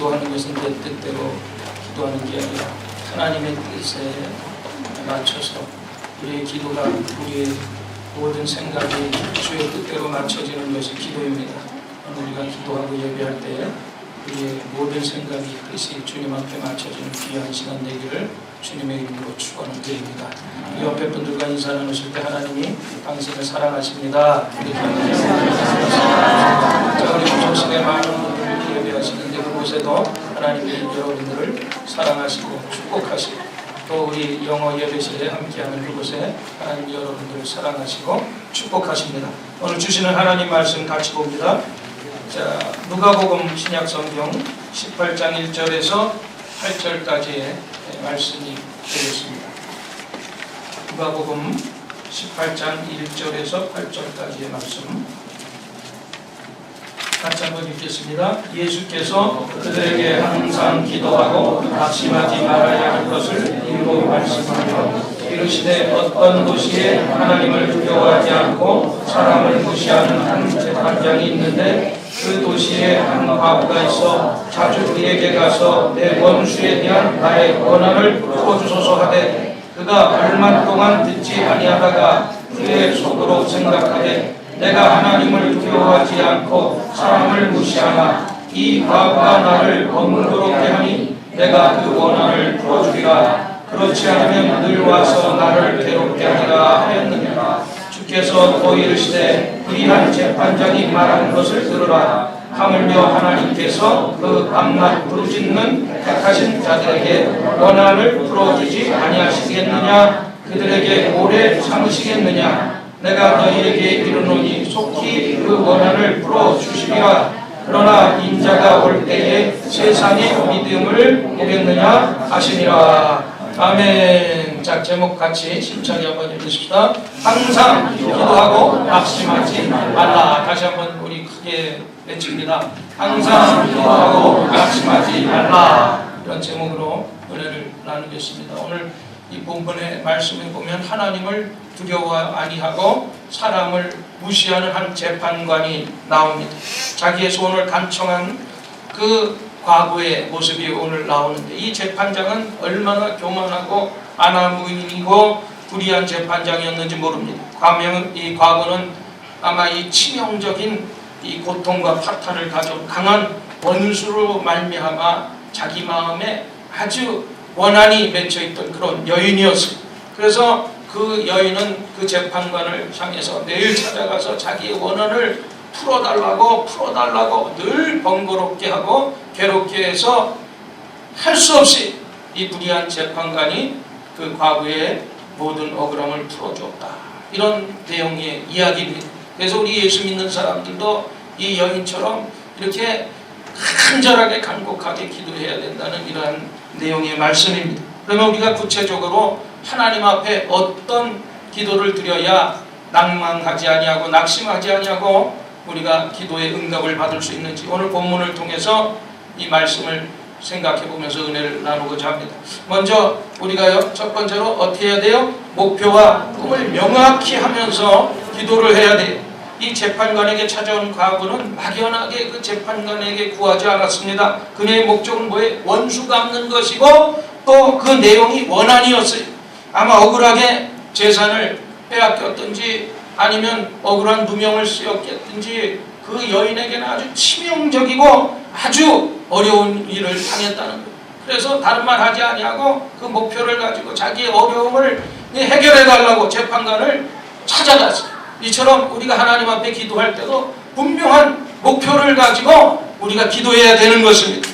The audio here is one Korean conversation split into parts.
기도하는 것은 내 뜻대로 기도하는 게 아니라 하나님의 뜻에 맞춰서 우리의 기도가 우리의 모든 생각이 주의 뜻대로 맞춰지는 것이 기도입니다. 우리가 기도하고 예배할 때 우리의 모든 생각이 뜻이 주님 앞에 맞춰지는 귀한 시간 되기를 주님의 이름으로 축원을 드립니다. 옆에 분들과 인사 나누실 때 하나님이 당신을 사랑하십니다. 자, 우리 조선시대 많은 분들이 예배하시는데 그곳에도 하나님이 여러분들을 사랑하시고 축복하시고 또 우리 영어 예배실에 함께하는 그곳에 하나님이 여러분들을 사랑하시고 축복하십니다. 오늘 주시는 하나님 말씀 같이 봅니다. 자, 누가복음 신약성경 18장 1절에서 8절까지의 말씀이 되겠습니다. 누가복음 18장 1절에서 8절까지의 말씀 같이 한번 읽겠습니다. 예수께서 그들에게 항상 기도하고 낙심하지 말아야 할 것을 일곱 말씀하며 이르시되 어떤 도시에 하나님을 두려워하지 않고 사람을 무시하는 한 재판장이 있는데 그 도시에 한 과부가 있어 자주 그에게 가서 내 원수에 대한 나의 원한을 풀어주소서 하되 그가 얼마 동안 듣지 아니하다가 그의 속으로 생각하되 내가 하나님을 두려워하지 않고 사람을 무시하나 이 과부가 나를 번거롭게 하니 내가 그 원한을 풀어주리라. 그렇지 않으면 늘 와서 나를 괴롭게 하리라 하였느니라. 주께서 또 이르시되 불의한 재판장이 말하는 것을 들으라. 하물며 하나님께서 그 밤낮 부르짖는 택하신 자들에게 원한을 풀어주지 아니하시겠느냐? 그들에게 오래 참으시겠느냐? 내가 너희에게 이르노니 속히 그 원한을 풀어주시리라. 그러나 인자가 올 때에 세상의 믿음을 보겠느냐 하시니라. 아멘. 자, 제목 같이 심차게 한번 읽으십시다. 항상 기도하고 낙심하지 말라. 다시 한번 우리 크게 외칩니다. 항상 기도하고 낙심하지 말라. 이런 제목으로 은혜를 나누겠습니다. 오늘 이 본문의 말씀에 보면 하나님을 두려워 아니하고 사람을 무시하는 한 재판관이 나옵니다. 자기의 소원을 간청한 그 과부의 모습이 오늘 나오는데 이 재판장은 얼마나 교만하고 아나무인이고 불의한 재판장이었는지 모릅니다. 이 과부는 아마 이 치명적인 이 고통과 파탄을 가져온 강한 원수로 말미암아 자기 마음에 아주 원한이 맺혀있던 그런 여인이었습니다. 그래서 그 여인은 그 재판관을 향해서 매일 찾아가서 자기의 원한을 풀어달라고 늘 번거롭게 하고 괴롭게 해서 할 수 없이 이 불의한 재판관이 그 과부의 모든 억울함을 풀어주었다. 이런 내용의 이야기입니다. 그래서 우리 예수 믿는 사람들도 이 여인처럼 이렇게 간절하게 간곡하게 기도해야 된다는 이러한 내용의 말씀입니다. 그러면 우리가 구체적으로 하나님 앞에 어떤 기도를 드려야 낭망하지 아니하고 낙심하지 아니하고 우리가 기도의 응답을 받을 수 있는지 오늘 본문을 통해서 이 말씀을 생각해 보면서 은혜를 나누고자 합니다. 먼저 우리가요, 첫 번째로 어떻게 해야 돼요? 목표와 꿈을 명확히 하면서 기도를 해야 돼요. 이 재판관에게 찾아온 과부는 막연하게 그 재판관에게 구하지 않았습니다. 그녀의 목적은 뭐예요? 원수 갚는 것이고 또 그 내용이 원한이었어요. 아마 억울하게 재산을 빼앗겼든지 아니면 억울한 누명을 쓰였겠든지 그 여인에게는 아주 치명적이고 아주 어려운 일을 당했다는 거예요. 그래서 다른 말 하지 아니하고 그 목표를 가지고 자기의 어려움을 해결해 달라고 재판관을 찾아갔어요. 이처럼 우리가 하나님 앞에 기도할 때도 분명한 목표를 가지고 우리가 기도해야 되는 것입니다.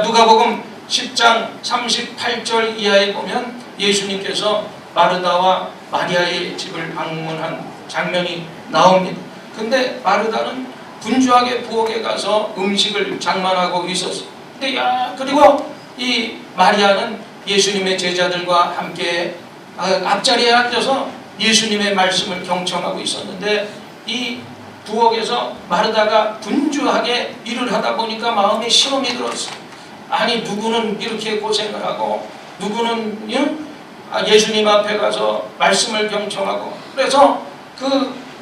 누가복음 10장 38절 이하에 보면 예수님께서 마르다와 마리아의 집을 방문한 장면이 나옵니다. 근데 마르다는 분주하게 부엌에 가서 음식을 장만하고 있었어요. 그리고 이 마리아는 예수님의 제자들과 함께 앞자리에 앉아서 예수님의 말씀을 경청하고 있었는데 이 부엌에서 마르다가 분주하게 일을 하다 보니까 마음에 시험이 들었어요. 아니 누구는 이렇게 고생을 하고 누구는 예수님 앞에 가서 말씀을 경청하고 그래서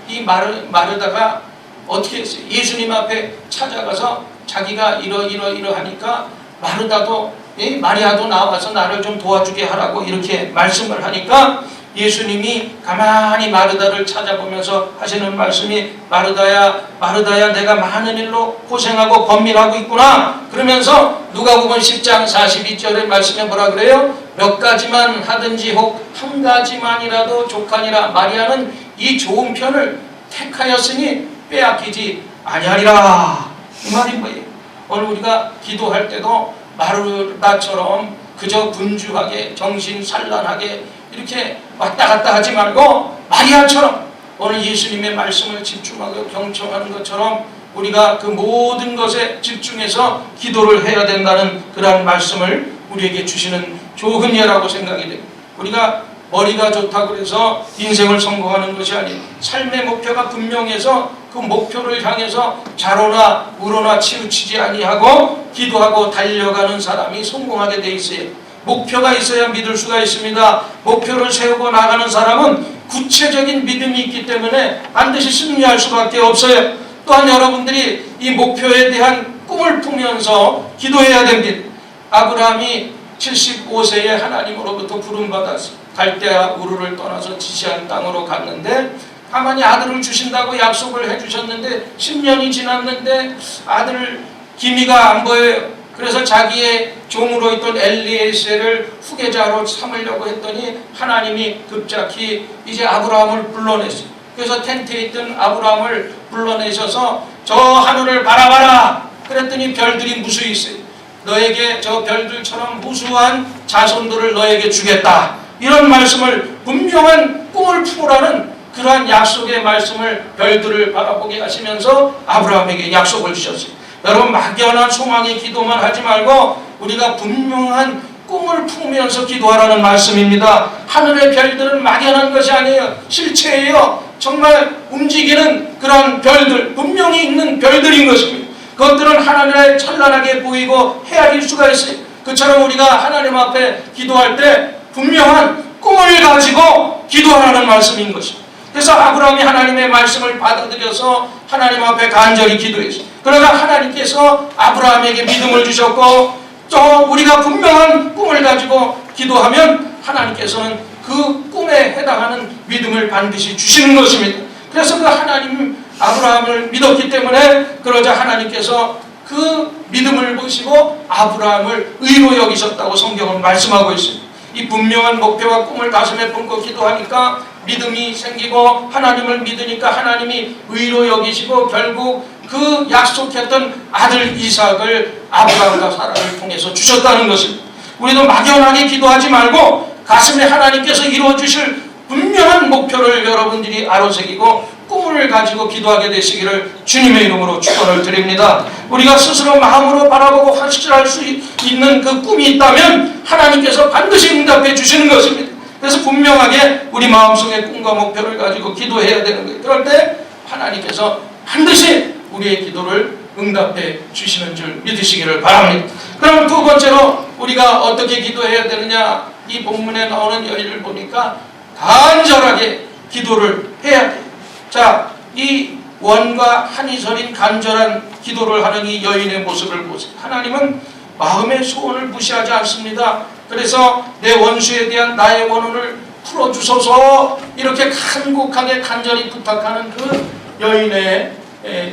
이 마르다가 어떻게 했어요? 예수님 앞에 찾아가서 자기가 이러하니까 마르다도 마리아도 나와서 나를 좀 도와주게 하라고 이렇게 말씀을 하니까 예수님이 가만히 마르다를 찾아보면서 하시는 말씀이 마르다야 마르다야 내가 많은 일로 고생하고 번민하고 있구나. 그러면서 누가복음 10장 42절의 말씀에 뭐라 그래요? 몇 가지만 하든지 혹 한 가지만이라도 족하니라. 마리아는 이 좋은 편을 택하였으니 빼앗기지 아니하리라. 이 말이 뭐예요? 오늘 우리가 기도할 때도 마르다처럼 그저 분주하게 정신산란하게 이렇게 왔다 갔다 하지 말고 마리아처럼 오늘 예수님의 말씀을 집중하고 경청하는 것처럼 우리가 그 모든 것에 집중해서 기도를 해야 된다는 그러한 말씀을 우리에게 주시는 좋은 예라고 생각이 됩니다. 우리가 머리가 좋다고 해서 인생을 성공하는 것이 아니에요. 삶의 목표가 분명해서 그 목표를 향해서 좌로나 우로나 치우치지 아니하고 기도하고 달려가는 사람이 성공하게 돼 있어요. 목표가 있어야 믿을 수가 있습니다. 목표를 세우고 나가는 사람은 구체적인 믿음이 있기 때문에 반드시 승리할 수밖에 없어요. 또한 여러분들이 이 목표에 대한 꿈을 품으면서 기도해야 됩니다. 아브라함이 75세에 하나님으로부터 부름받았어요. 갈대아 우르를 떠나서 지시한 땅으로 갔는데 하나님이 아들을 주신다고 약속을 해주셨는데 10년이 지났는데 아들 기미가 안 보여요. 그래서 자기의 종으로 있던 엘리에셀을 후계자로 삼으려고 했더니 하나님이 급작히 이제 아브라함을 불러냈어요. 그래서 텐트에 있던 아브라함을 불러내셔서 저 하늘을 바라봐라. 그랬더니 별들이 무수히 있어요. 너에게 저 별들처럼 무수한 자손들을 너에게 주겠다. 이런 말씀을 분명한 꿈을 품으라는 그러한 약속의 말씀을 별들을 바라보게 하시면서 아브라함에게 약속을 주셨어요. 여러분 막연한 소망의 기도만 하지 말고 우리가 분명한 꿈을 품으면서 기도하라는 말씀입니다. 하늘의 별들은 막연한 것이 아니에요. 실체예요. 정말 움직이는 그런 별들, 분명히 있는 별들인 것입니다. 그것들은 하늘에 찬란하게 보이고 헤아릴 수가 있어요. 그처럼 우리가 하나님 앞에 기도할 때 분명한 꿈을 가지고 기도하라는 말씀인 것입니다. 그래서 아브라함이 하나님의 말씀을 받아들여서 하나님 앞에 간절히 기도했어요. 그러나 하나님께서 아브라함에게 믿음을 주셨고 또 우리가 분명한 꿈을 가지고 기도하면 하나님께서는 그 꿈에 해당하는 믿음을 반드시 주시는 것입니다. 그래서 그 하나님 아브라함을 믿었기 때문에 그러자 하나님께서 그 믿음을 보시고 아브라함을 의로 여기셨다고 성경은 말씀하고 있습니다. 이 분명한 목표와 꿈을 가슴에 품고 기도하니까 믿음이 생기고 하나님을 믿으니까 하나님이 의로 여기시고 결국 그 약속했던 아들 이삭을 아브라함과 사라를 통해서 주셨다는 것입니다. 우리도 막연하게 기도하지 말고 가슴에 하나님께서 이루어주실 분명한 목표를 여러분들이 아로새기고 꿈을 가지고 기도하게 되시기를 주님의 이름으로 축원을 드립니다. 우리가 스스로 마음으로 바라보고 확실할 수 있는 그 꿈이 있다면 하나님께서 반드시 응답해 주시는 것입니다. 그래서 분명하게 우리 마음속에 꿈과 목표를 가지고 기도해야 되는 거예요. 그럴 때 하나님께서 반드시 우리의 기도를 응답해 주시는 줄 믿으시기를 바랍니다. 그럼 두 번째로 우리가 어떻게 기도해야 되느냐, 이 본문에 나오는 여인을 보니까 간절하게 기도를 해야 돼요. 자, 이 원과 한이 서린 간절한 기도를 하는 이 여인의 모습을 보세요. 하나님은 마음의 소원을 무시하지 않습니다. 그래서 내 원수에 대한 나의 원혼을 풀어주소서 이렇게 간곡하게 간절히 부탁하는 그 여인의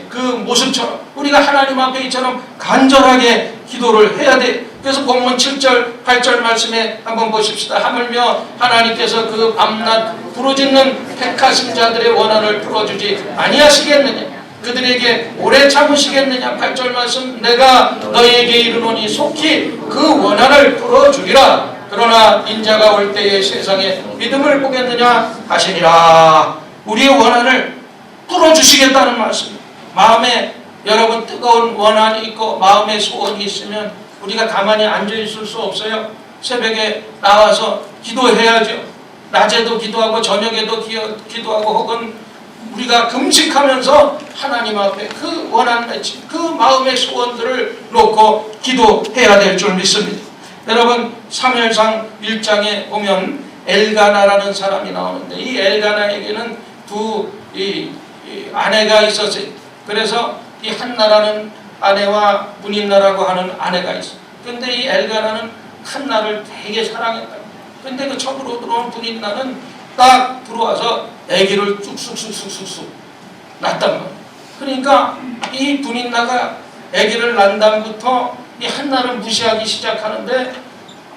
그 모습처럼 우리가 하나님 앞에 이처럼 간절하게 기도를 해야 돼. 그래서 본문 7절 8절 말씀에 한번 보십시다. 하물며 하나님께서 그 밤낮 부르짖는 택하신 자들의 원한을 풀어주지 아니하시겠느냐, 그들에게 오래 참으시겠느냐. 8절 말씀, 내가 너희에게 이르노니 속히 그 원한을 풀어주리라. 그러나 인자가 올 때에 세상에 믿음을 보겠느냐 하시니라. 우리의 원한을 풀어주시겠다는 말씀. 마음에 여러분 뜨거운 원한이 있고 마음의 소원이 있으면 우리가 가만히 앉아있을 수 없어요. 새벽에 나와서 기도해야죠. 낮에도 기도하고 저녁에도 기도하고 혹은 우리가 금식하면서 하나님 앞에 그 원한 맺힌 그 마음의 소원들을 놓고 기도해야 될 줄 믿습니다. 여러분 사무엘상 1장에 보면 엘가나라는 사람이 나오는데 이 엘가나에게는 두 아내가 있었어요. 그래서 이 한나라는 아내와 문인나라고 하는 아내가 있어요. 근데 이 엘가나는 한나를 되게 사랑했다. 근데 그 처음으로 들어온 분인나는 딱 들어와서 아기를 쑥쑥쑥쑥쑥 낳았단 말이야. 그러니까 이 분인나가 아기를 낳은 다음부터 이 한나를 무시하기 시작하는데,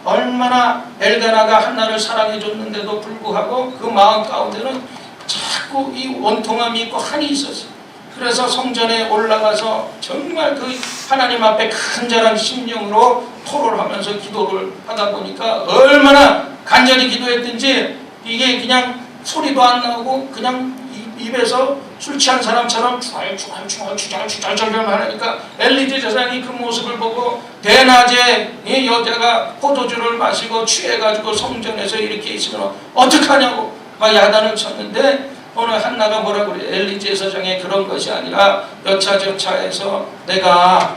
얼마나 엘가나가 한나를 사랑해줬는데도 불구하고 그 마음 가운데는 자꾸 이 원통함이 있고 한이 있었어요. 그래서 성전에 올라가서 정말 그 하나님 앞에 간절한 심령으로 토를 하면서 기도를 하다 보니까 얼마나 간절히 기도했든지 이게 그냥 소리도 안 나오고 그냥 입에서 술 취한 사람처럼 주잘주잘주잘주잘주잘 하니까 엘리 제사장이 그 모습을 보고 대낮에 이 여자가 포도주를 마시고 취해가지고 성전에서 이렇게 있으면 어떡하냐고 막 야단을 쳤는데, 오늘 한나가 뭐라고 그래? 엘리 제사장의 그런 것이 아니라 여차저차해서 내가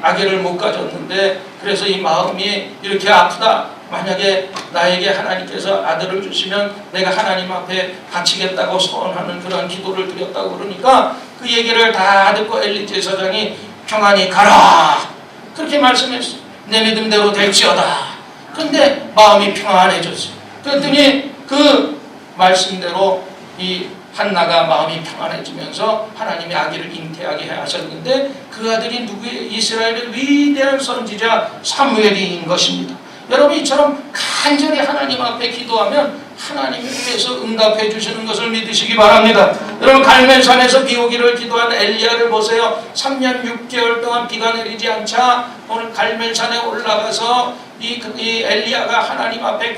아기를 못 가졌는데 그래서 이 마음이 이렇게 아프다. 만약에 나에게 하나님께서 아들을 주시면 내가 하나님 앞에 바치겠다고 소원하는 그런 기도를 드렸다고 그러니까 그 얘기를 다 듣고 엘리 제사장이 평안히 가라 그렇게 말씀했어. 내 믿음대로 될지어다. 근데 마음이 평안해졌어요. 그랬더니 그 말씀대로 이 한나가 마음이 평안해지면서 하나님의 아기를 잉태하게 하셨는데, 그 아들이 누구예요? 이스라엘의 위대한 선지자 사무엘인 것입니다. 여러분, 이처럼 간절히 하나님 앞에 기도하면 하나님이 위해서 응답해 주시는 것을 믿으시기 바랍니다. 여러분, 갈멜산에서 비 오기를 기도한 엘리야를 보세요. 3년 6개월 동안 비가 내리지 않자 오늘 갈멜산에 올라가서 이 엘리야가 하나님 앞에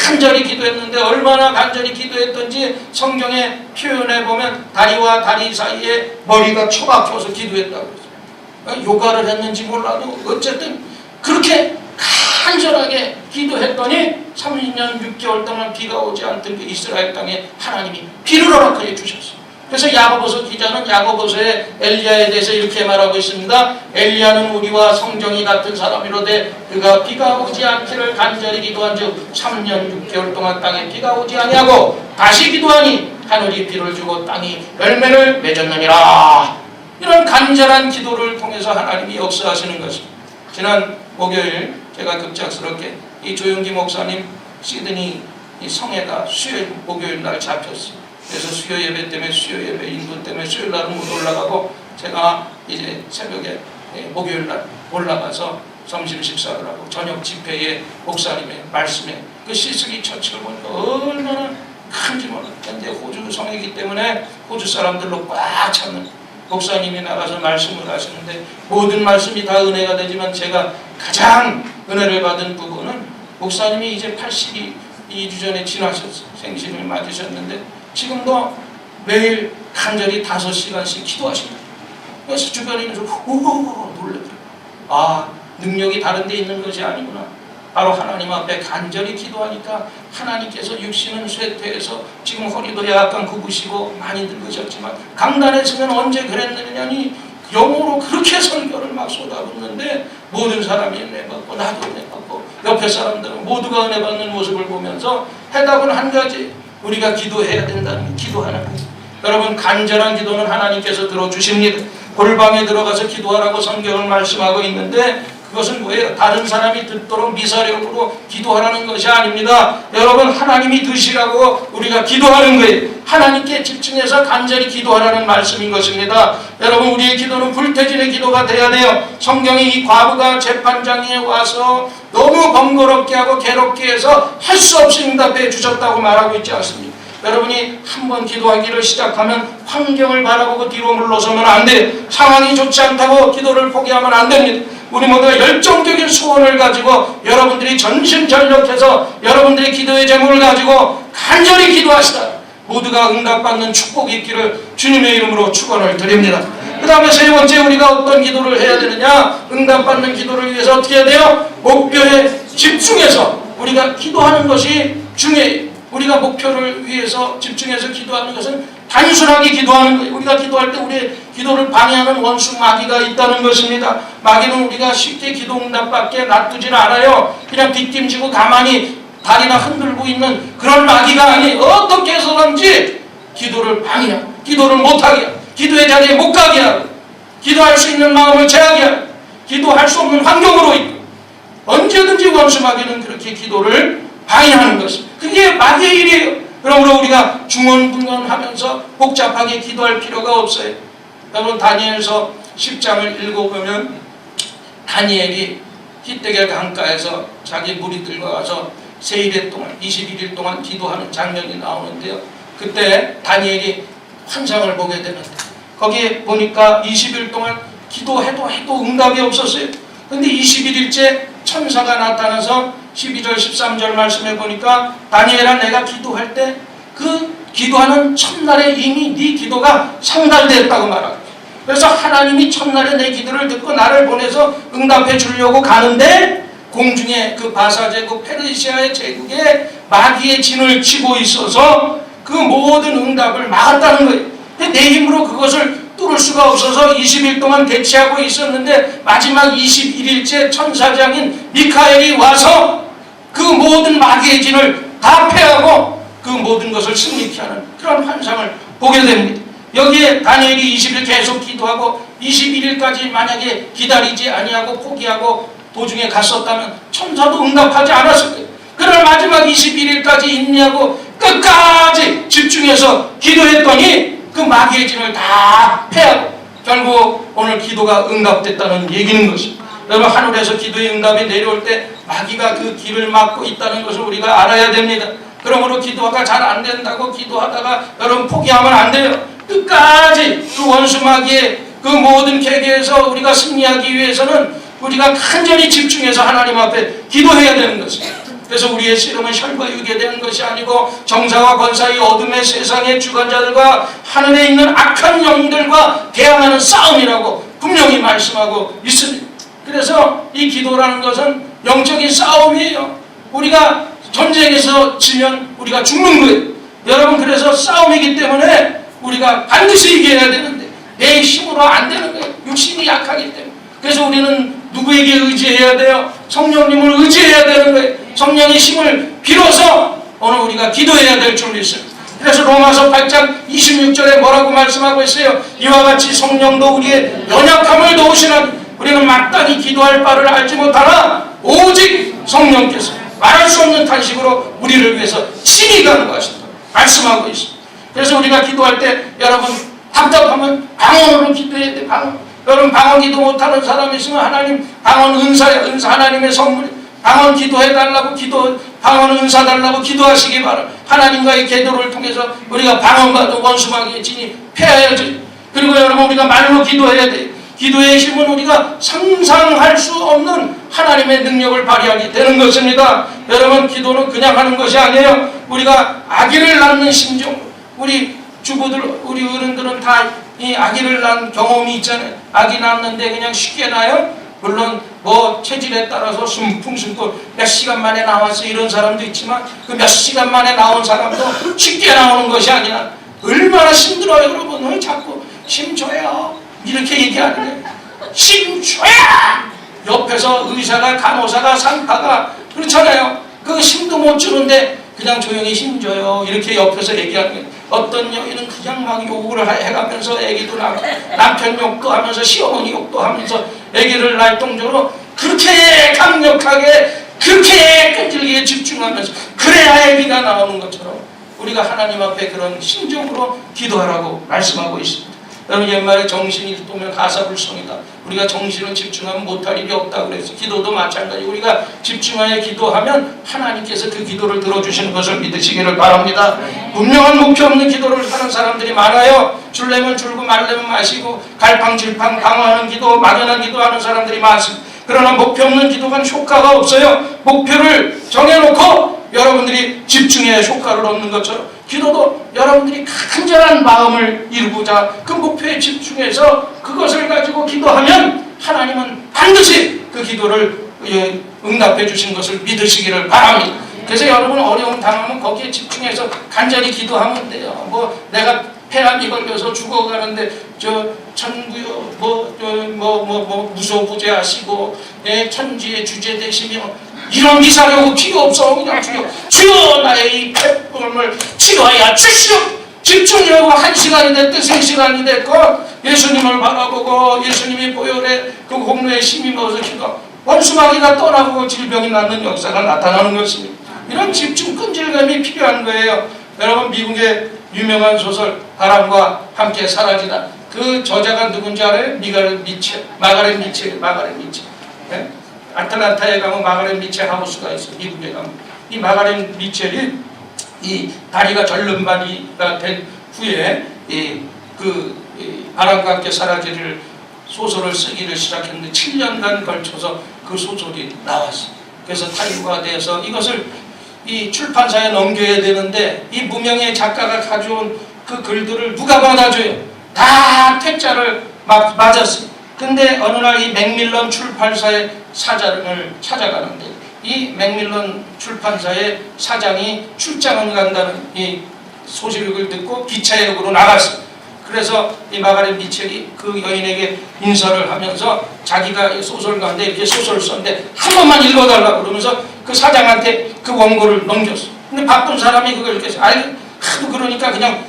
간절히 기도했는데, 얼마나 간절히 기도했던지 성경에 표현해 보면 다리와 다리 사이에 머리가 처박혀서 기도했다고 했어요. 요가를 했는지 몰라도 어쨌든 그렇게 간절하게 기도했더니 30년 6개월 동안 비가 오지 않던 그 이스라엘 땅에 하나님이 비를 허락해 주셨어요. 그래서 야고보서 기자는 야고보서의 엘리야에 대해서 이렇게 말하고 있습니다. 엘리야는 우리와 성정이 같은 사람이로되 그가 비가 오지 않기를 간절히 기도한 즉 3년 6개월 동안 땅에 비가 오지 아니하고 다시 기도하니 하늘이 비를 주고 땅이 열매를 맺었느니라. 이런 간절한 기도를 통해서 하나님이 역사하시는 것입니다. 지난 목요일 제가 급작스럽게 이 조용기 목사님 시드니 이 성에다 수요일 목요일 날 잡혔어요. 그래서 수요 예배 때문에 수요 예배 인도 때문에 수요일 날은 못 올라가고 제가 이제 새벽에 목요일 날 올라가서 점심 식사를 하고 저녁 집회에 목사님의 말씀에 그 시스기 처치를 보니까 얼마나 큰지 몰랐는데, 호주 성이기 때문에 호주 사람들로 꽉 찼는 목사님이 나가서 말씀을 하시는데 모든 말씀이 다 은혜가 되지만 제가 가장 은혜를 받은 부분은 목사님이 이제 82주 전에 지나셨어요. 생신을 맞으셨는데 지금도 매일 간절히 5시간씩 기도하십니다. 그래서 주변에 있는 사람 놀래더라고요. 아, 능력이 다른 데 있는 것이 아니구나. 바로 하나님 앞에 간절히 기도하니까 하나님께서 육신은 쇠퇴해서 지금 허리도 약간 굽으시고 많이 늙으셨지만 강단에서는 언제 그랬느냐니 영어로 그렇게 설교를 막 쏟아붓는데 모든 사람이 은혜 받고 나도 은혜 받고 옆에 사람들은 모두가 은혜 받는 모습을 보면서 해답은 한 가지, 우리가 기도해야 된다는 기도하는 거예요. 여러분, 간절한 기도는 하나님께서 들어주십니다. 골방에 들어가서 기도하라고 성경을 말씀하고 있는데 그것은 뭐예요? 다른 사람이 듣도록 미사력으로 기도하라는 것이 아닙니다. 여러분, 하나님이 드시라고 우리가 기도하는 거예요. 하나님께 집중해서 간절히 기도하라는 말씀인 것입니다. 여러분, 우리의 기도는 불태진의 기도가 돼야 돼요. 성경에 이 과부가 재판장에 와서 너무 번거롭게 하고 괴롭게 해서 할 수 없이 응답해 주셨다고 말하고 있지 않습니까? 여러분이 한번 기도하기를 시작하면 환경을 바라보고 뒤로 물러서면 안 돼요. 상황이 좋지 않다고 기도를 포기하면 안 됩니다. 우리 모두가 열정적인 소원을 가지고 여러분들이 전심전력해서 여러분들의 기도의 제목을 가지고 간절히 기도하시다 모두가 응답받는 축복이 있기를 주님의 이름으로 축원을 드립니다. 그 다음에 세 번째, 우리가 어떤 기도를 해야 되느냐? 응답받는 기도를 위해서 어떻게 해야 돼요? 목표에 집중해서 우리가 기도하는 것이 중요해요. 우리가 목표를 위해서 집중해서 기도하는 것은 단순하게 기도하는 거예요. 우리가 기도할 때 우리의 기도를 방해하는 원수 마귀가 있다는 것입니다. 마귀는 우리가 쉽게 기도 응답받게 놔두질 않아요. 그냥 뒷짐지고 가만히 다리나 흔들고 있는 그런 마귀가 아니, 어떻게 해서든지 기도를 방해하고 기도를 못하게 하고 기도의 자리에 못 가게 하고 기도할 수 있는 마음을 제하게 하고 기도할 수 없는 환경으로 있고 언제든지 원수 마귀는 그렇게 기도를 방해하는 것입니다. 그게 마귀의 일이에요. 그러므로 우리가 중언부언하면서 복잡하게 기도할 필요가 없어요. 여러분 다니엘서 10장을 읽어보면 다니엘이 히데겔 강가에서 자기 무리들과 가서 세일의 동안 21일 동안 기도하는 장면이 나오는데요. 그때 다니엘이 환상을 보게 되는데 거기에 보니까 20일 동안 기도해도 응답이 없었어요. 근데 21일째 천사가 나타나서 12절 13절 말씀해 보니까 다니엘아 내가 기도할 때 그 기도하는 첫날에 이미 네 기도가 상달됐다고 말하고, 그래서 하나님이 첫날에 내 기도를 듣고 나를 보내서 응답해 주려고 가는데 공중에 그 바사 제국 페르시아의 제국에 마귀의 진을 치고 있어서 그 모든 응답을 막았다는 거예요. 내 힘으로 그것을 뚫을 수가 없어서 20일 동안 대치하고 있었는데 마지막 21일째 천사장인 미카엘이 와서 그 모든 마귀의 진을 다 패하고 그 모든 것을 승리케 하는 그런 환상을 보게 됩니다. 여기에 다니엘이 20일 계속 기도하고 21일까지 만약에 기다리지 아니하고 포기하고 도중에 갔었다면 천사도 응답하지 않았을 거예요. 그러나 마지막 21일까지 인내하고 끝까지 집중해서 기도했더니 그 마귀의 진을 다 패하고 결국 오늘 기도가 응답됐다는 얘기는 것입니다. 여러분 하늘에서 기도의 응답이 내려올 때 마귀가 그 길을 막고 있다는 것을 우리가 알아야 됩니다. 그러므로 기도가 잘 안 된다고 기도하다가 여러분 포기하면 안 돼요. 끝까지 그 원수 마귀의 그 모든 계계에서 우리가 승리하기 위해서는 우리가 간절히 집중해서 하나님 앞에 기도해야 되는 것입니다. 그래서 우리의 씨름은 혈과 육에 대한 것이 아니고 정사와 권사의 어둠의 세상의 주관자들과 하늘에 있는 악한 영들과 대항하는 싸움이라고 분명히 말씀하고 있습니다. 그래서 이 기도라는 것은 영적인 싸움이에요. 우리가 전쟁에서 지면 우리가 죽는 거예요. 여러분 그래서 싸움이기 때문에 우리가 반드시 이겨야 되는데 내 힘으로 안 되는 거예요. 육신이 약하기 때문에. 그래서 우리는 누구에게 의지해야 돼요? 성령님을 의지해야 되는 거예요. 성령의 힘을 빌어서 오늘 우리가 기도해야 될 줄 믿습니다. 그래서 로마서 8장 26절에 뭐라고 말씀하고 있어요? 이와 같이 성령도 우리의 연약함을 도우시는 우리는 마땅히 기도할 바를 알지 못하나 오직 성령께서 말할 수 없는 탄식으로 우리를 위해서 친히 간구하신다 말씀하고 있습니다. 그래서 우리가 기도할 때 여러분 답답하면 방언으로 기도해야 돼. 방언. 여러분 방언 기도 못하는 사람이 있으면 하나님 방언 은사야. 은사 하나님의 선물. 방언 기도해달라고 방언 은사 달라고 기도하시기 바랍니다. 하나님과의 기도를 통해서 우리가 방언과도 원수마귀의 진이 패해야지. 그리고 여러분 우리가 말로 기도해야 돼. 기도의 힘은 우리가 상상할 수 없는 하나님의 능력을 발휘하게 되는 것입니다. 여러분 기도는 그냥 하는 것이 아니에요. 우리가 아기를 낳는 심정, 우리 주부들, 우리 어른들은 다 이 아기를 낳은 경험이 있잖아요. 아기 낳는데 그냥 쉽게 나요? 물론 뭐 체질에 따라서 숨풍 숨고 몇 시간 만에 나와서 이런 사람도 있지만 그 몇 시간 만에 나온 사람도 쉽게 나오는 것이 아니라 얼마나 힘들어요. 여러분 자꾸 힘줘요 이렇게 얘기하는 거예요. 힘줘야 옆에서 의사가 간호사가 상파가 그렇잖아요. 그 힘도 못 주는데 그냥 조용히 힘줘요 이렇게 옆에서 얘기하는 거예요. 어떤 여인은 그냥 막 욕을 해가면서 애기도 낳고 남편 욕도 하면서 시어머니 욕도 하면서 애기를 낳을 정도로 그렇게 강력하게 그렇게 끈질기게 집중하면서 그래야 애기가 나오는 것처럼 우리가 하나님 앞에 그런 심정으로 기도하라고 말씀하고 있습니다. 여러분 옛말에 정신이 도면 가사불성이다. 우리가 정신을 집중하면 못할 일이 없다 그래서 기도도 마찬가지. 우리가 집중하여 기도하면 하나님께서 그 기도를 들어주시는 것을 믿으시기를 바랍니다. 분명한 목표 없는 기도를 하는 사람들이 많아요. 줄래면 줄고 말래면 마시고 갈팡질팡 방어하는 기도 막연한 기도하는 사람들이 많습니다. 그러나 목표 없는 기도는 효과가 없어요. 목표를 정해놓고 여러분들이 집중해야 효과를 얻는 것처럼 기도도 여러분들이 간절한 마음을 이루고자 그 목표에 집중해서 그것을 가지고 기도하면 하나님은 반드시 그 기도를 응답해 주신 것을 믿으시기를 바랍니다. 그래서 여러분 어려움 당하면 거기에 집중해서 간절히 기도하면 돼요. 뭐 내가 폐암이 걸려서 죽어가는데 저 천구요 무소부재하시고 천지의 주제 되시며 이런 기사려고 필요 없어. 그냥 주여 나의 이 폐병을 치료하여 주시오. 집중하고 1시간이 됐든 3시간이 됐건 예수님을 바라보고 예수님이 보혈에 그 공로에 힘이 먹어서 기도 원수마귀가 떠나고 질병이 낫는 역사가 나타나는 것입니다. 이런 집중 끈질감이 필요한 거예요. 여러분, 미국의 유명한 소설 바람과 함께 사라지다, 그 저자가 누군지 알아요? 마가렛 미첼. 네? 아틀란타에 가면 마가렛 미첼 하우스가 있어요. 미국에 가면 이 마가렛 미첼이 이 다리가 절름발이가 된 후에 바람과 함께 사라지를 소설을 쓰기를 시작했는데 7년간 걸쳐서 그 소설이 나왔어요. 그래서 탈류가 돼서 이것을 이 출판사에 넘겨야 되는데 이 무명의 작가가 가져온 그 글들을 누가 받아줘요? 다 퇴짜를 맞았어요. 근데 어느 날 이 맥밀런 출판사의 사장을 찾아가는데 이 맥밀런 출판사의 사장이 출장을 간다는 이 소식을 듣고 기차역으로 나갔어요. 그래서 이 마가렛 미첼이 그 여인에게 인사를 하면서 자기가 소설가인데 이렇게 소설을 썼는데 한 번만 읽어달라고 그러면서 그 사장한테 그 원고를 넘겼어. 근데 바쁜 사람이 그걸 이렇게 하도 그러니까 그냥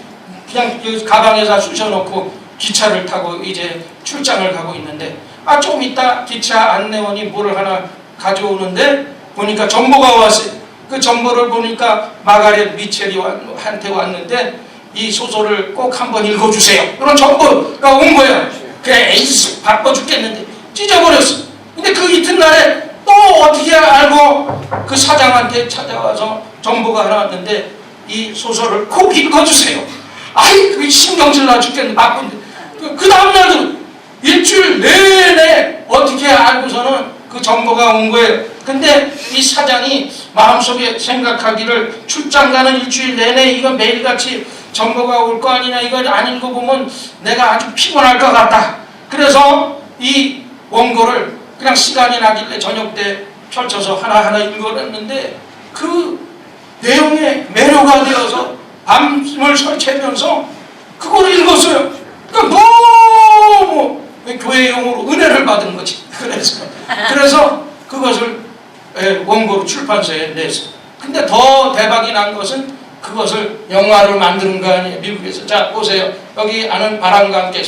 가방에다 쑤셔놓고 기차를 타고 이제 출장을 가고 있는데 좀 있다 기차 안내원이 뭐를 하나 가져오는데 보니까 정보가 왔어요. 그 정보를 보니까 마가렛 미첼이 한테 왔는데 이 소설을 꼭 한번 읽어주세요. 그런 정보가 온 거야. 그래, 에이씨, 바빠 죽겠는데 찢어버렸어. 근데 그 이튿날에 또 어떻게 알고 그 사장한테 찾아와서 정보가 하나 왔는데 이 소설을 꼭 읽어주세요. 아이, 그 신경질 나 죽겠는데 바쁜데. 그 다음날도 일주일 내내 어떻게 알고서는 그 정보가 온 거예요. 근데 이 사장이 마음속에 생각하기를 출장 가는 일주일 내내 이거 매일같이 정보가 올 거 아니냐, 이걸 안 읽어보면 내가 아주 피곤할 것 같다. 그래서 이 원고를 그냥 시간이 나길래 저녁 때 펼쳐서 하나하나 읽어냈는데 그 내용에 매료가 되어서 밤을 설치하면서 그걸 읽었어요. 그러니까 너무 교회용으로 은혜를 받은 거지. 그래서 그것을 원고로 출판사에 냈어요. 근데 더 대박이 난 것은 그것을 영화로 만드는 거 아니에요, 미국에서. 자, 보세요. 여기 아는 바람과 함께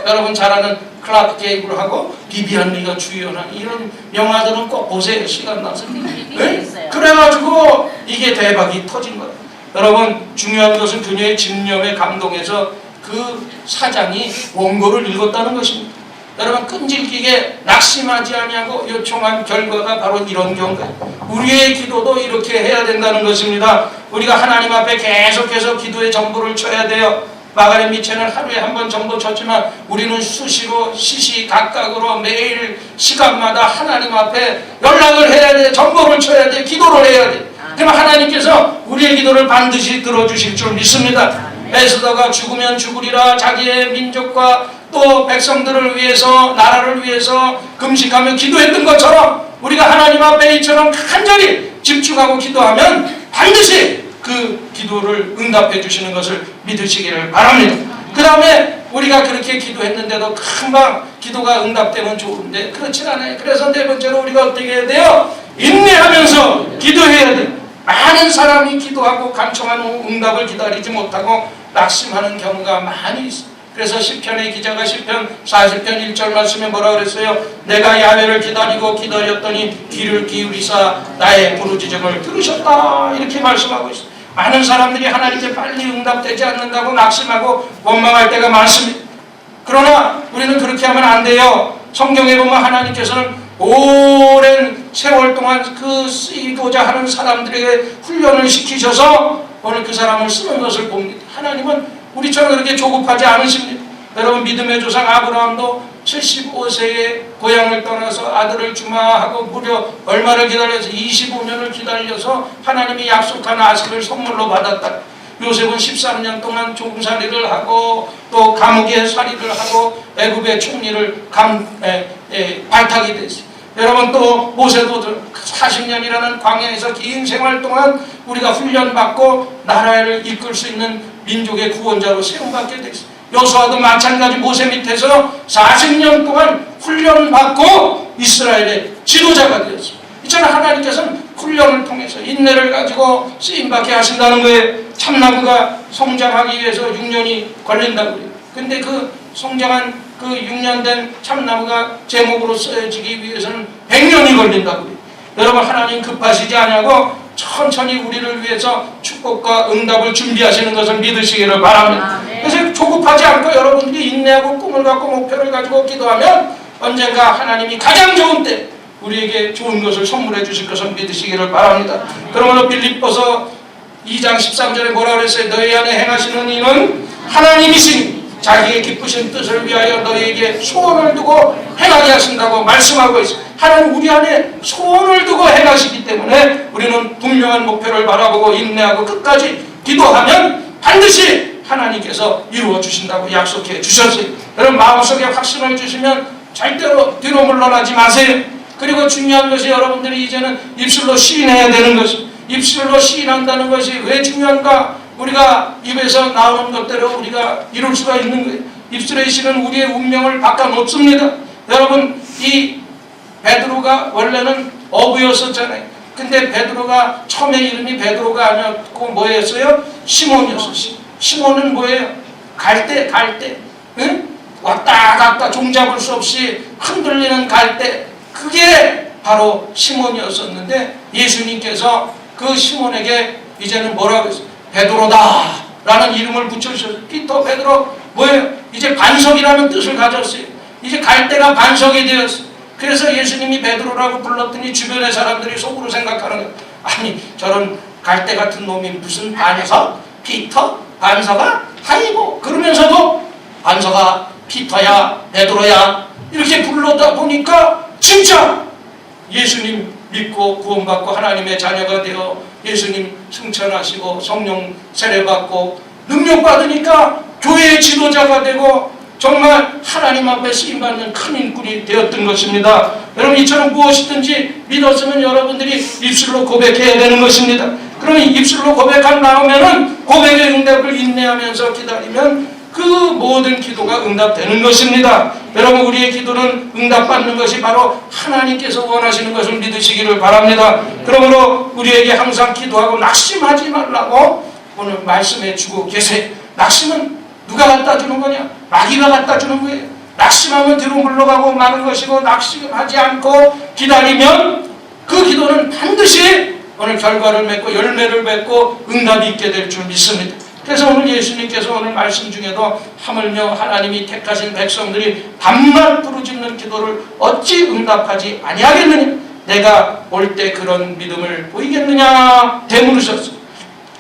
여러분 잘 아는 클라크 게이블하고 비비안 리가 주연한 이런 영화들은 꼭 보세요. 시간 나서. 네? 그래가지고 이게 대박이 터진 거예요. 여러분, 중요한 것은 그녀의 집념에 감동해서 그 사장이 원고를 읽었다는 것입니다. 여러분, 끈질기게 낙심하지 아니하고 요청한 결과가 바로 이런 경우예요. 우리의 기도도 이렇게 해야 된다는 것입니다. 우리가 하나님 앞에 계속해서 기도의 정보를 쳐야 돼요. 마가렛 미첼은 하루에 한 번 정도 쳤지만 우리는 수시로 시시각각으로 매일 시간마다 하나님 앞에 연락을 해야 돼. 정보를 쳐야 돼. 기도를 해야 돼. 그럼 하나님께서 우리의 기도를 반드시 들어주실 줄 믿습니다. 에스더가 죽으면 죽으리라 자기의 민족과 또 백성들을 위해서, 나라를 위해서 금식하며 기도했던 것처럼 우리가 하나님 앞에 이처럼 간절히 집중하고 기도하면 반드시 그 기도를 응답해 주시는 것을 믿으시기를 바랍니다. 그 다음에 우리가 그렇게 기도했는데도 금방 기도가 응답되면 좋은데 그렇진 않아요. 그래서 네 번째로 우리가 어떻게 해야 돼요? 인내하면서 기도해야 돼요. 많은 사람이 기도하고 간청하는 응답을 기다리지 못하고 낙심하는 경우가 많이 있어요. 그래서 시편의 기자가 시편 40편 1절 말씀에 뭐라 그랬어요? 내가 야훼를 기다리고 기다렸더니 귀를 기울이사 나의 부르짖음을 들으셨다. 이렇게 말씀하고 있어요. 많은 사람들이 하나님께 빨리 응답되지 않는다고 낙심하고 원망할 때가 많습니다. 그러나 우리는 그렇게 하면 안 돼요. 성경에 보면 하나님께서는 오랜 세월 동안 그 쓰이고자 하는 사람들에게 훈련을 시키셔서 오늘 그 사람을 쓰는 것을 봅니다. 하나님은 우리처럼 그렇게 조급하지 않으십니다. 여러분, 믿음의 조상 아브라함도 75세에 고향을 떠나서 아들을 주마하고 무려 얼마를 기다려서 25년을 기다려서 하나님이 약속한 아식을 선물로 받았다. 요셉은 13년 동안 종살이를 하고 또 감옥에 살이를 하고 애굽의 총리를 발탁이 됐어요. 여러분, 또 모세도 40년이라는 광야에서 긴 생활 동안 우리가 훈련받고 나라를 이끌 수 있는 민족의 구원자로 세움받게 됐어요. 여호수아도 마찬가지 모세 밑에서 40년 동안 훈련받고 이스라엘의 지도자가 되었어요. 이처럼 하나님께서는 훈련을 통해서 인내를 가지고 쓰임받게 하신다는 거예요. 참나무가 성장하기 위해서 6년이 걸린다고 그래요. 근데 그 성장한 그 6년 된 참나무가 제목으로 쓰여지기 위해서는 100년이 걸린다고 그래요. 여러분, 하나님 급하시지 않냐고 천천히 우리를 위해서 축복과 응답을 준비하시는 것을 믿으시기를 바랍니다. 그래서 조급하지 않고 여러분들이 인내하고 꿈을 갖고 목표를 가지고 기도하면 언젠가 하나님이 가장 좋은 때 우리에게 좋은 것을 선물해 주실 것을 믿으시기를 바랍니다. 그러므로 빌립보서 2장 13절에 뭐라 그랬어요? 너희 안에 행하시는 이는 하나님이시니 자기의 기쁘신 뜻을 위하여 너희에게 소원을 두고 행하게 하신다고 말씀하고 있어요. 하나님 우리 안에 소원을 두고 행하시기 때문에 우리는 분명한 목표를 바라보고 인내하고 끝까지 기도하면 반드시 하나님께서 이루어 주신다고 약속해 주셨어요. 여러분, 마음속에 확신을 주시면 절대로 뒤로 물러나지 마세요. 그리고 중요한 것이 여러분들이 이제는 입술로 시인해야 되는 것이, 입술로 시인한다는 것이 왜 중요한가? 우리가 입에서 나오는 것대로 우리가 이룰 수가 있는 거예요. 입술의 시는 우리의 운명을 바꿔놓습니다. 여러분, 이 베드로가 원래는 어부였었잖아요. 근데 베드로가 처음에 이름이 베드로가 아니었고 뭐였어요? 시몬이었어요. 시몬은 뭐예요? 갈대. 응? 왔다 갔다 종잡을 수 없이 흔들리는 갈대. 그게 바로 시몬이었었는데 예수님께서 그 시몬에게 이제는 뭐라고 했어요? 베드로다 라는 이름을 붙여주셨어요. 피터, 베드로 뭐예요? 이제 반석이라는 뜻을 가졌어요. 이제 갈대가 반석이 되었어요. 그래서 예수님이 베드로라고 불렀더니 주변의 사람들이 속으로 생각하는 거예요. 아니, 저런 갈대 같은 놈이 무슨 반석? 피터? 반석아? 아이고, 그러면서도 반석아, 피터야, 베드로야 이렇게 불러다 보니까 진짜 예수님 믿고 구원받고 하나님의 자녀가 되어 예수님 승천하시고 성령 세례받고 능력받으니까 교회의 지도자가 되고 정말 하나님 앞에 쓰임받는 큰 인꾼이 되었던 것입니다. 여러분, 이처럼 무엇이든지 믿었으면 여러분들이 입술로 고백해야 되는 것입니다. 그러면 입술로 고백한 다음에는 고백의 응답을 인내하면서 기다리면 그 모든 기도가 응답되는 것입니다. 여러분, 우리의 기도는 응답받는 것이 바로 하나님께서 원하시는 것을 믿으시기를 바랍니다. 그러므로 우리에게 항상 기도하고 낙심하지 말라고 오늘 말씀해 주고 계세요. 낙심은 누가 갖다 주는 거냐? 마귀가 갖다 주는 거예요. 낙심하면 뒤로 물러가고 마는 것이고, 낙심하지 않고 기다리면 그 기도는 반드시 오늘 결과를 맺고 열매를 맺고 응답이 있게 될 줄 믿습니다. 그래서 오늘 예수님께서 오늘 말씀 중에도 하물며 하나님이 택하신 백성들이 밤낮 부르짖는 기도를 어찌 응답하지 아니하겠느냐? 내가 올 때 그런 믿음을 보이겠느냐? 되물으셨습니다.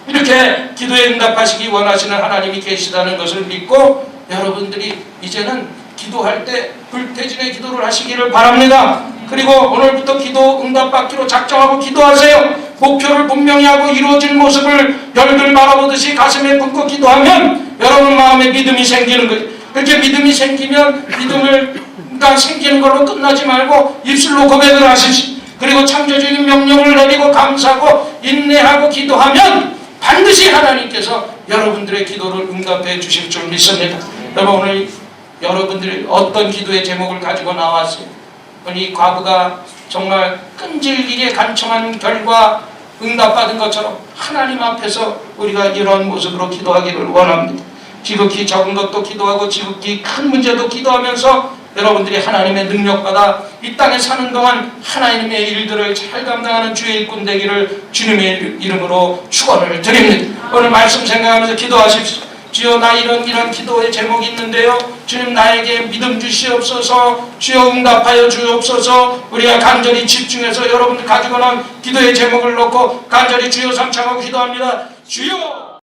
이렇게 기도에 응답하시기 원하시는 하나님이 계시다는 것을 믿고 여러분들이 이제는 기도할 때 불태진의 기도를 하시기를 바랍니다. 그리고 오늘부터 기도 응답받기로 작정하고 기도하세요. 목표를 분명히 하고 이루어질 모습을 별들 바라보듯이 가슴에 품고 기도하면 여러분 마음에 믿음이 생기는 거예요. 그렇게 믿음이 생기면 믿음을 생기는 걸로 끝나지 말고 입술로 고백을 하시지. 그리고 창조적인 명령을 내리고 감사하고 인내하고 기도하면 반드시 하나님께서 여러분들의 기도를 응답해 주실 줄 믿습니다. 여러분, 오늘 여러분들이 어떤 기도의 제목을 가지고 나왔어요? 이 과부가 정말 끈질기게 간청한 결과 응답받은 것처럼 하나님 앞에서 우리가 이런 모습으로 기도하기를 원합니다. 지극히 적은 것도 기도하고 지극히 큰 문제도 기도하면서 여러분들이 하나님의 능력받아 이 땅에 사는 동안 하나님의 일들을 잘 감당하는 주의 일꾼 되기를 주님의 이름으로 축원을 드립니다. 오늘 말씀 생각하면서 기도하십시오. 주여, 나 이런 기도의 제목이 있는데요, 주님 나에게 믿음 주시옵소서. 주여, 응답하여 주옵소서. 우리가 간절히 집중해서 여러분들 가지고 난 기도의 제목을 놓고 간절히 주여 삼창하고 기도합니다. 주여.